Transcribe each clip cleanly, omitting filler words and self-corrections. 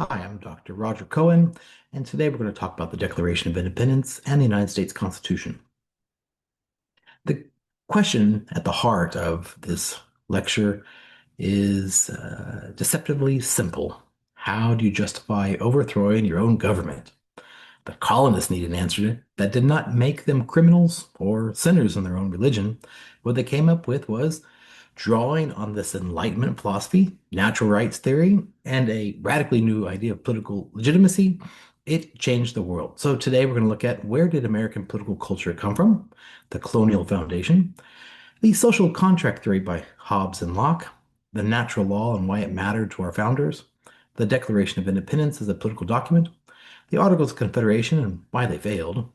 Hi, I'm Dr. Roger Cohen, and today we're going to talk about the Declaration of Independence and the United States Constitution. The question at the heart of this lecture is deceptively simple. How do you justify overthrowing your own government? The colonists needed an answer that did not make them criminals or sinners in their own religion. What they came up with was drawing on this Enlightenment philosophy, natural rights theory, and a radically new idea of political legitimacy. It changed the world. So today we're going to look at where did American political culture come from, the colonial foundation, the social contract theory by Hobbes and Locke, the natural law and why it mattered to our founders, the Declaration of Independence as a political document, the Articles of Confederation and why they failed,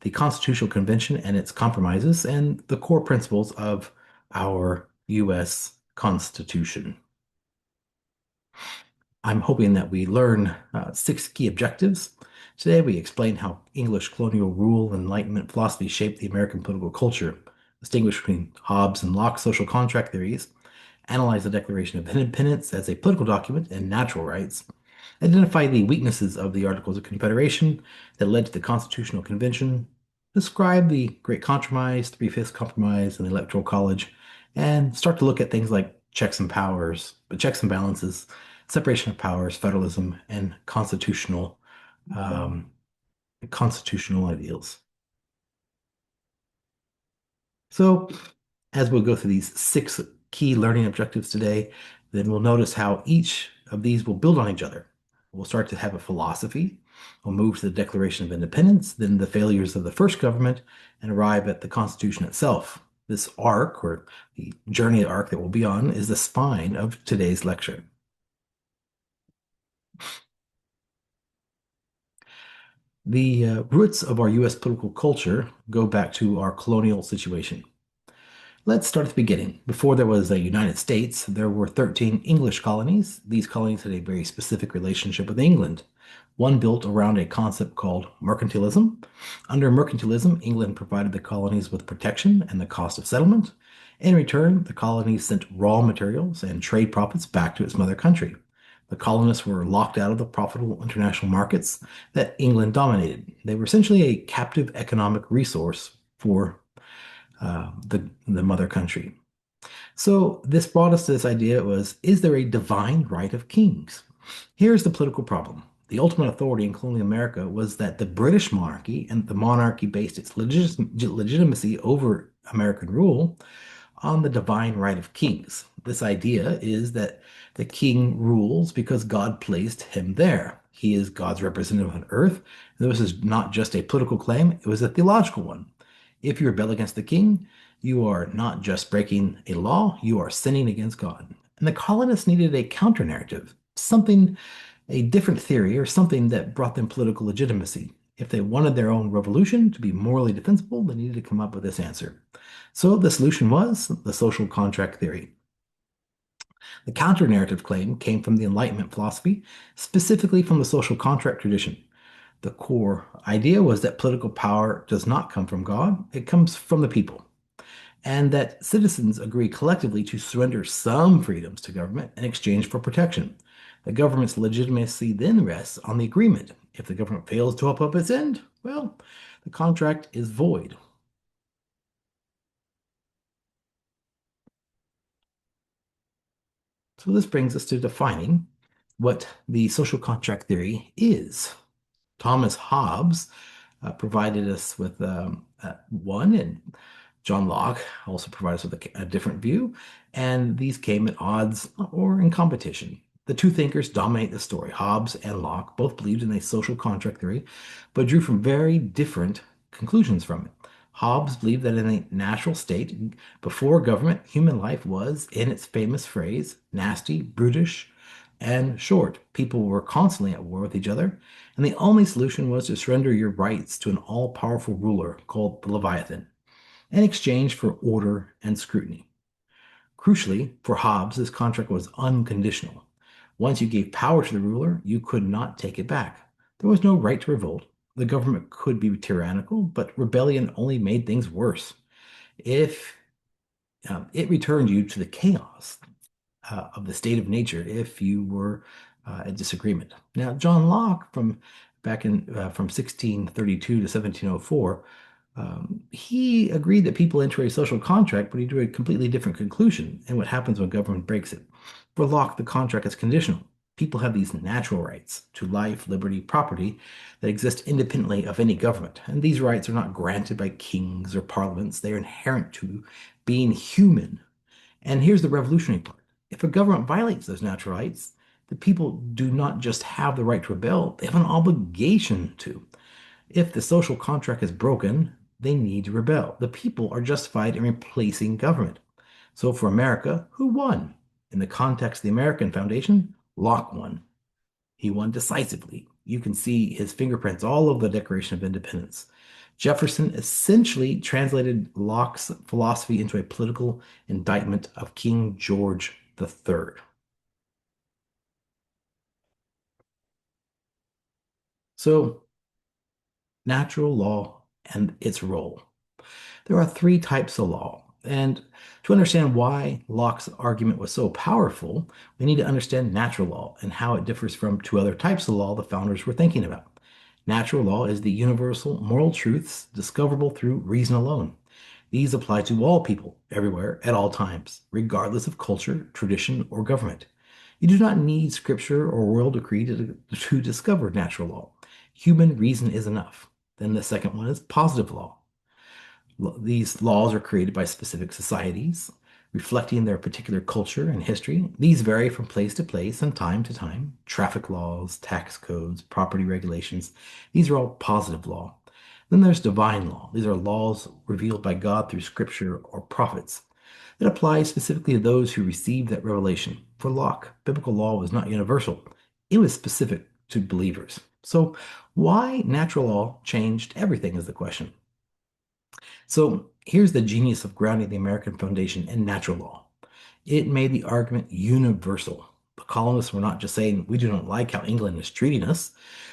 the Constitutional Convention and its compromises, and the core principles of our U.S. Constitution. I'm hoping that we learn 6 key objectives. Today, we explain how English colonial rule and Enlightenment philosophy shaped the American political culture, distinguish between Hobbes and Locke's social contract theories, analyze the Declaration of Independence as a political document and natural rights, identify the weaknesses of the Articles of Confederation that led to the Constitutional Convention, describe the Great Compromise, Three-Fifths Compromise, and the Electoral College, and start to look at things like checks and powers, checks and balances, separation of powers, federalism, and um, constitutional ideals. So, as we'll go through these 6 key learning objectives today, then we'll notice how each of these will build on each other. We'll start to have a philosophy. We'll move to the Declaration of Independence, then the failures of the first government, and arrive at the Constitution itself. This arc, or the journey arc that we'll be on, is the spine of today's lecture. The roots of our U.S. political culture go back to our colonial situation. Let's start at the beginning. Before there was a United States, there were 13 English colonies. These colonies had a very specific relationship with England, one built around a concept called mercantilism. Under mercantilism, England provided the colonies with protection and the cost of settlement. In return, the colonies sent raw materials and trade profits back to its mother country. The colonists were locked out of the profitable international markets that England dominated. They were essentially a captive economic resource for the mother country. So this brought us to this idea was, is there a divine right of kings? Here's the political problem. The ultimate authority in colonial America was that the British monarchy, and the monarchy based its legitimacy over American rule on the divine right of kings. This idea is that the king rules because God placed him there. He is God's representative on earth. This is not just a political claim, it was a theological one. If you rebel against the king, you are not just breaking a law, you are sinning against God. And the colonists needed a counter narrative, something, a different theory, or something that brought them political legitimacy. If they wanted their own revolution to be morally defensible, they needed to come up with this answer. So the solution was the social contract theory. The counter narrative claim came from the Enlightenment philosophy, specifically from the social contract tradition. The core idea was that political power does not come from God, it comes from the people, and that citizens agree collectively to surrender some freedoms to government in exchange for protection. The government's legitimacy then rests on the agreement. If the government fails to uphold its end, well, the contract is void. So this brings us to defining what the social contract theory is. Thomas Hobbes provided us with one, and John Locke also provided us with a different view, and these came at odds or in competition. The two thinkers dominate the story. Hobbes and Locke both believed in a social contract theory, but drew from very different conclusions from it. Hobbes believed that in a natural state, before government, human life was, in its famous phrase, nasty, brutish, and short. People were constantly at war with each other, and the only solution was to surrender your rights to an all-powerful ruler called the Leviathan in exchange for order and scrutiny. Crucially, for Hobbes, this contract was unconditional. Once you gave power to the ruler, you could not take it back. There was no right to revolt. The government could be tyrannical, but rebellion only made things worse. If it returned you to the chaos of the state of nature, if you were a disagreement. Now, John Locke, from 1632 to 1704, he agreed that people enter a social contract, but he drew a completely different conclusion in what happens when government breaks it. For Locke, the contract is conditional. People have these natural rights to life, liberty, property that exist independently of any government. And these rights are not granted by kings or parliaments, they are inherent to being human. And here's the revolutionary part. If a government violates those natural rights, the people do not just have the right to rebel, they have an obligation to. If the social contract is broken, they need to rebel. The people are justified in replacing government. So for America, who won? In the context of the American Foundation, Locke won. He won decisively. You can see his fingerprints all over the Declaration of Independence. Jefferson essentially translated Locke's philosophy into a political indictment of King George III. So, natural law and its role. There are three types of law. And to understand why Locke's argument was so powerful, we need to understand natural law and how it differs from two other types of law the founders were thinking about. Natural law is the universal moral truths discoverable through reason alone. These apply to all people, everywhere, at all times, regardless of culture, tradition, or government. You do not need scripture or royal decree to discover natural law. Human reason is enough. Then the second one is positive law. These laws are created by specific societies, reflecting their particular culture and history. These vary from place to place and time to time. Traffic laws, tax codes, property regulations, these are all positive law. Then there's divine law. These are laws revealed by God through scripture or prophets. It applies specifically to those who received that revelation. For Locke, biblical law was not universal, it was specific to believers. So, why natural law changed everything is the question. So here's the genius of grounding the American foundation in natural law. It made the argument universal. The colonists were not just saying, we do not like how England is treating us.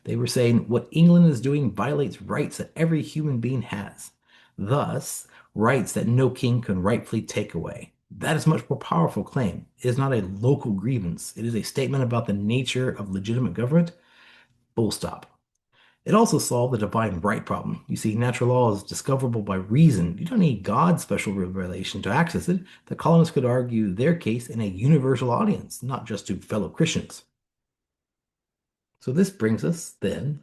They were saying, what England is doing violates rights that every human being has. Thus, rights that no king can rightfully take away. That is a much more powerful claim. It is not a local grievance. It is a statement about the nature of legitimate government. Full stop. It also solved the divine right problem. You see, natural law is discoverable by reason. You don't need God's special revelation to access it. The colonists could argue their case in a universal audience, not just to fellow Christians. So this brings us then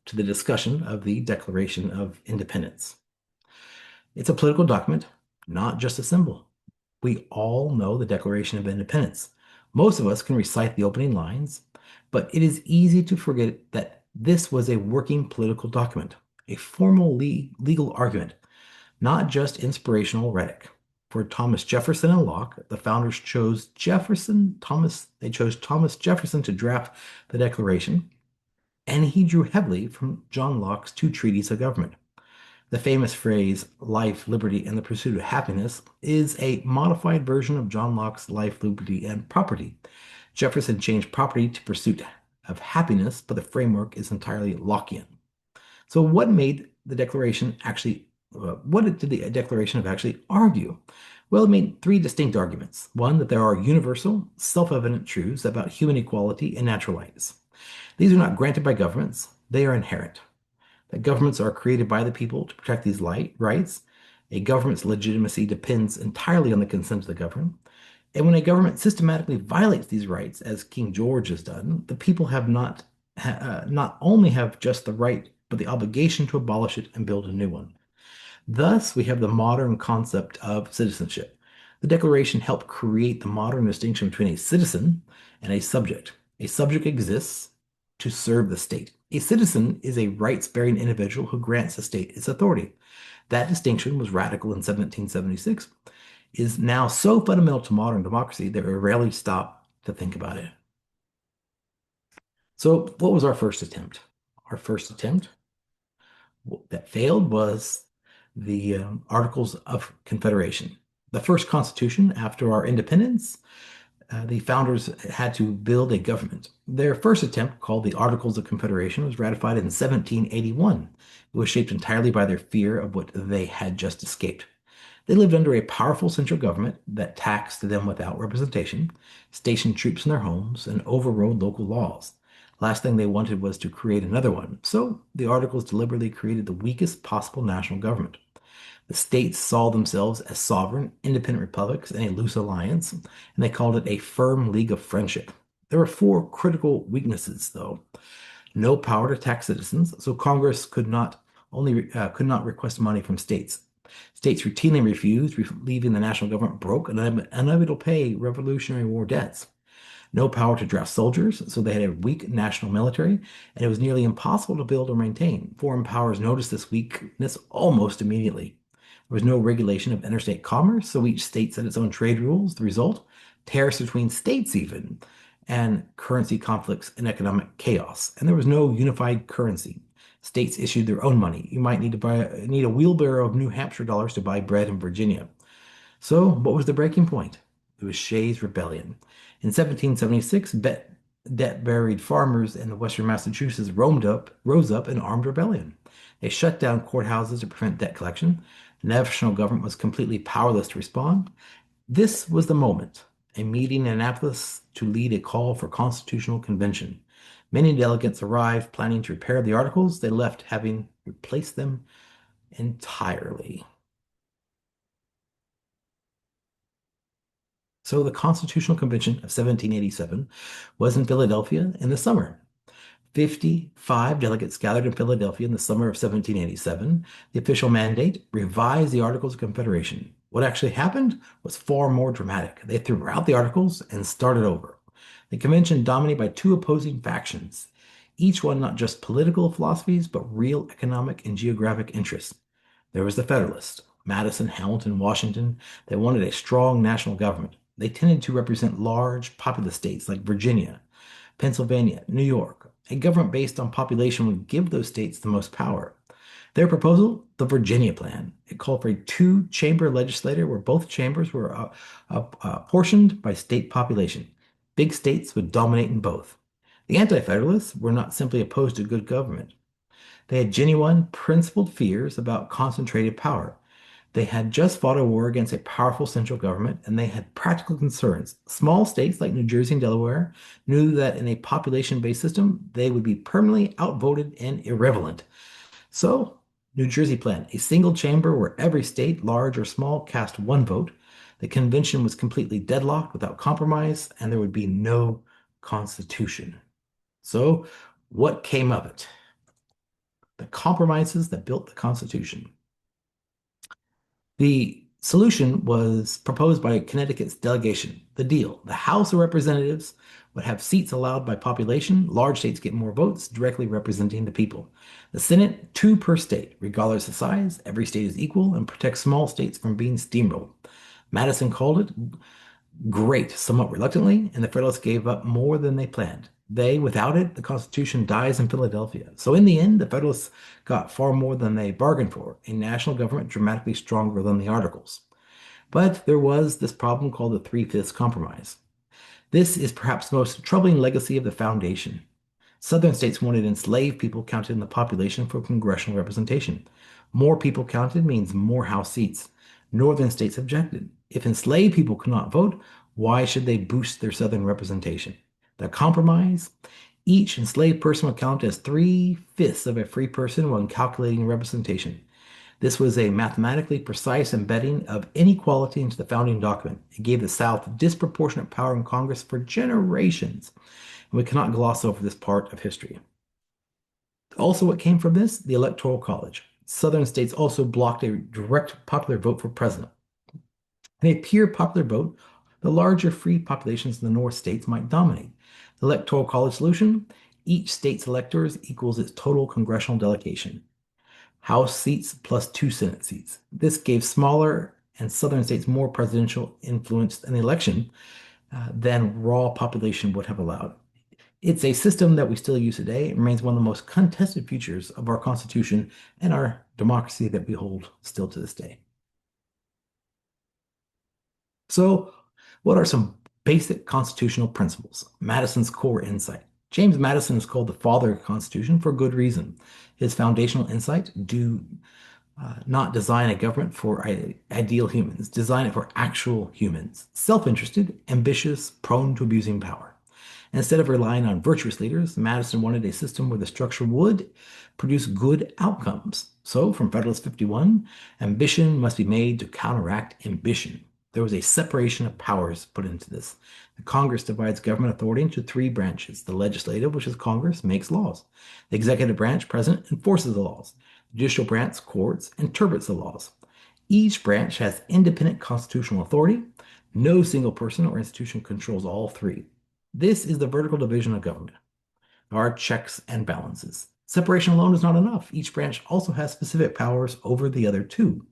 to the discussion of the Declaration of Independence. It's a political document, not just a symbol. We all know the Declaration of Independence. Most of us can recite the opening lines, but it is easy to forget that this was a working political document, a formal legal argument, not just inspirational rhetoric. For Thomas Jefferson and Locke, the founders chose they chose Thomas Jefferson to draft the Declaration, and he drew heavily from John Locke's two treatises of government. The famous phrase, life, liberty, and the pursuit of happiness, is a modified version of John Locke's life, liberty, and property. Jefferson changed property to pursuit of happiness, but the framework is entirely Lockean. So, what did the Declaration of actually argue? Well, it made three distinct arguments. One, that there are universal, self-evident truths about human equality and natural rights. These are not granted by governments, they are inherent. That governments are created by the people to protect these rights. A government's legitimacy depends entirely on the consent of the governed. And when a government systematically violates these rights, as King George has done, the people have not only have just the right, but the obligation to abolish it and build a new one. Thus, we have the modern concept of citizenship. The Declaration helped create the modern distinction between a citizen and a subject. A subject exists to serve the state. A citizen is a rights-bearing individual who grants the state its authority. That distinction was radical in 1776, is now so fundamental to modern democracy that we rarely stop to think about it. So, what was our first attempt? Our first attempt that failed was the Articles of Confederation. The first constitution after our independence, the founders had to build a government. Their first attempt, called the Articles of Confederation, was ratified in 1781. It was shaped entirely by their fear of what they had just escaped. They lived under a powerful central government that taxed them without representation, stationed troops in their homes, and overrode local laws. Last thing they wanted was to create another one, so the Articles deliberately created the weakest possible national government. The states saw themselves as sovereign, independent republics in a loose alliance, and they called it a firm league of friendship. There were four critical weaknesses, though. No power to tax citizens, so Congress could not request money from states. States routinely refused, leaving the national government broke and unable to pay Revolutionary War debts. No power to draft soldiers, so they had a weak national military, and it was nearly impossible to build or maintain. Foreign powers noticed this weakness almost immediately. There was no regulation of interstate commerce, so each state set its own trade rules. The result, tariffs between states even, and currency conflicts and economic chaos. And there was no unified currency. States issued their own money. You might need a wheelbarrow of New Hampshire dollars to buy bread in Virginia. So, what was the breaking point? It was Shays' Rebellion. In 1776, debt-buried farmers in western Massachusetts rose up in armed rebellion. They shut down courthouses to prevent debt collection. The national government was completely powerless to respond. This was the moment, a meeting in Annapolis to lead a call for constitutional convention. Many delegates arrived planning to repair the articles. They left having replaced them entirely. So the Constitutional Convention of 1787 was in Philadelphia in the summer. 55 delegates gathered in Philadelphia in the summer of 1787. The official mandate revised the Articles of Confederation. What actually happened was far more dramatic. They threw out the Articles and started over. The convention dominated by two opposing factions, each one not just political philosophies, but real economic and geographic interests. There was the Federalists, Madison, Hamilton, Washington. They wanted a strong national government. They tended to represent large populous states like Virginia, Pennsylvania, New York. A government based on population would give those states the most power. Their proposal, the Virginia Plan, it called for a two-chamber legislature where both chambers were apportioned by state population. Big states would dominate in both. The Anti-Federalists were not simply opposed to good government. They had genuine, principled fears about concentrated power. They had just fought a war against a powerful central government, and they had practical concerns. Small states like New Jersey and Delaware knew that in a population-based system, they would be permanently outvoted and irrelevant. So, New Jersey planned a single chamber where every state, large or small, cast one vote. The convention was completely deadlocked without compromise, and there would be no constitution. So, what came of it? The compromises that built the Constitution. The solution was proposed by Connecticut's delegation. The deal: the House of Representatives would have seats allowed by population. Large states get more votes, directly representing the people. The Senate, two per state, regardless of size. Every state is equal and protects small states from being steamrolled. Madison called it great, somewhat reluctantly, and the Federalists gave up more than they planned. Without it, the Constitution dies in Philadelphia. So in the end, the Federalists got far more than they bargained for, a national government dramatically stronger than the Articles. But there was this problem called the Three-Fifths Compromise. This is perhaps the most troubling legacy of the Foundation. Southern states wanted enslaved people counted in the population for congressional representation. More people counted means more House seats. Northern states objected. If enslaved people could not vote, why should they boost their Southern representation? The compromise: each enslaved person would count as three-fifths of a free person when calculating representation. This was a mathematically precise embedding of inequality into the founding document. It gave the South disproportionate power in Congress for generations. And we cannot gloss over this part of history. Also, what came from this? The Electoral College. Southern states also blocked a direct popular vote for president. In a pure popular vote, the larger free populations in the North states might dominate. The Electoral College solution: each state's electors equals its total congressional delegation. House seats plus two Senate seats. This gave smaller and southern states more presidential influence in the election than raw population would have allowed. It's a system that we still use today. It remains one of the most contested features of our Constitution and our democracy that we hold still to this day. So, what are some basic constitutional principles? Madison's core insight. James Madison is called the father of the Constitution for good reason. His foundational insight: do not design a government for ideal humans. Design it for actual humans, self-interested, ambitious, prone to abusing power. Instead of relying on virtuous leaders, Madison wanted a system where the structure would produce good outcomes. So, from Federalist 51, ambition must be made to counteract ambition. There was a separation of powers put into this. The Congress divides government authority into three branches. The legislative, which is Congress, makes laws. The executive branch, president, enforces the laws. The judicial branch, courts, interprets the laws. Each branch has independent constitutional authority. No single person or institution controls all three. This is the vertical division of government. There are checks and balances. Separation alone is not enough. Each branch also has specific powers over the other two.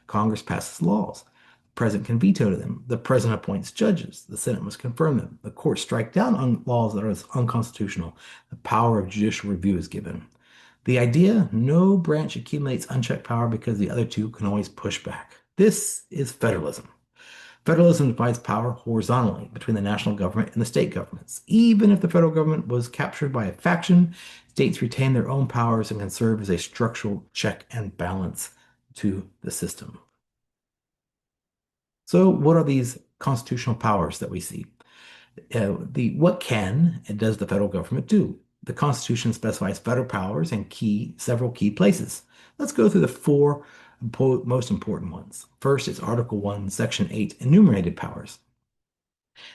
Congress passes laws. The president can veto them. The president appoints judges. The Senate must confirm them. The courts strike down on laws that are unconstitutional. The power of judicial review is given. The idea, no branch accumulates unchecked power because the other two can always push back. This is federalism. Federalism divides power horizontally between the national government and the state governments. Even if the federal government was captured by a faction, states retain their own powers and can serve as a structural check and balance to the system. So, what are these constitutional powers that we see? What can and does the federal government do? The Constitution specifies federal powers in several key places. Let's go through the four most important ones. First is Article 1, Section 8, enumerated powers.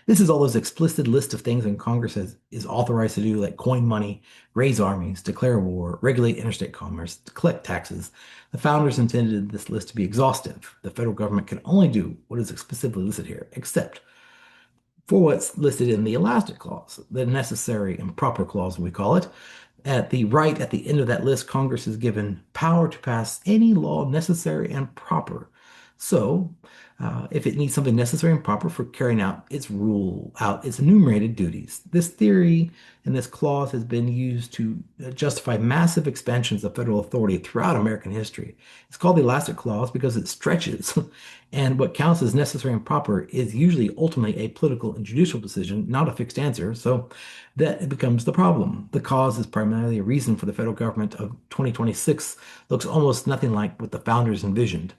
This is all those explicit list of things that Congress is authorized to do, like coin money, raise armies, declare war, regulate interstate commerce, collect taxes. The founders intended this list to be exhaustive. The federal government can only do what is explicitly listed here, except for what's listed in the elastic clause, the necessary and proper clause, we call it. At the end of that list, Congress is given power to pass any law necessary and proper. So, if it needs something necessary and proper for carrying out its enumerated duties. This theory and this clause has been used to justify massive expansions of federal authority throughout American history. It's called the elastic clause because it stretches, and what counts as necessary and proper is usually ultimately a political and judicial decision, not a fixed answer. So that becomes the problem. The cause is primarily a reason for the federal government of 2026 looks almost nothing like what the founders envisioned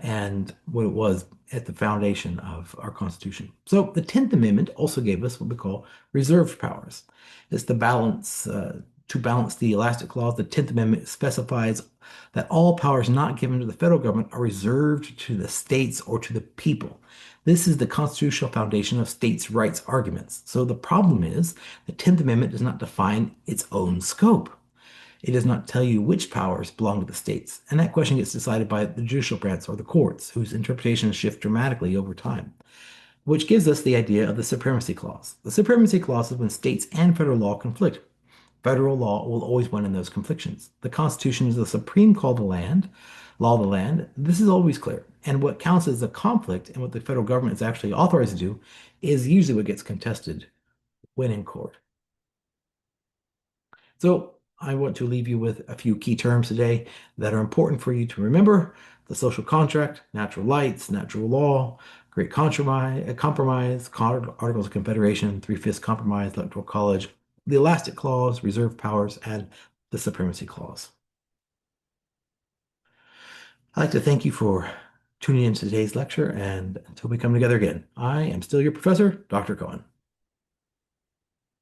and what it was at the foundation of our Constitution. So the 10th Amendment also gave us what we call reserved powers. It's to balance the elastic clause. The 10th Amendment specifies that all powers not given to the federal government are reserved to the states or to the people. This is the constitutional foundation of states' rights arguments. So the problem is the 10th Amendment does not define its own scope. It does not tell you which powers belong to the states, and that question gets decided by the judicial branch or the courts, whose interpretations shift dramatically over time, which gives us the idea of the supremacy clause. The supremacy clause is when states and federal law conflict. Federal law will always win in those conflictions. The Constitution is the supreme law of the land. This is always clear. And what counts as a conflict and what the federal government is actually authorized to do is usually what gets contested when in court. So I want to leave you with a few key terms today that are important for you to remember. The social contract, natural rights, natural law, great compromise, Articles of Confederation, Three-Fifths Compromise, Electoral College, the elastic clause, reserve powers, and the supremacy clause. I'd like to thank you for tuning in to today's lecture, and until we come together again, I am still your professor, Dr. Cohen.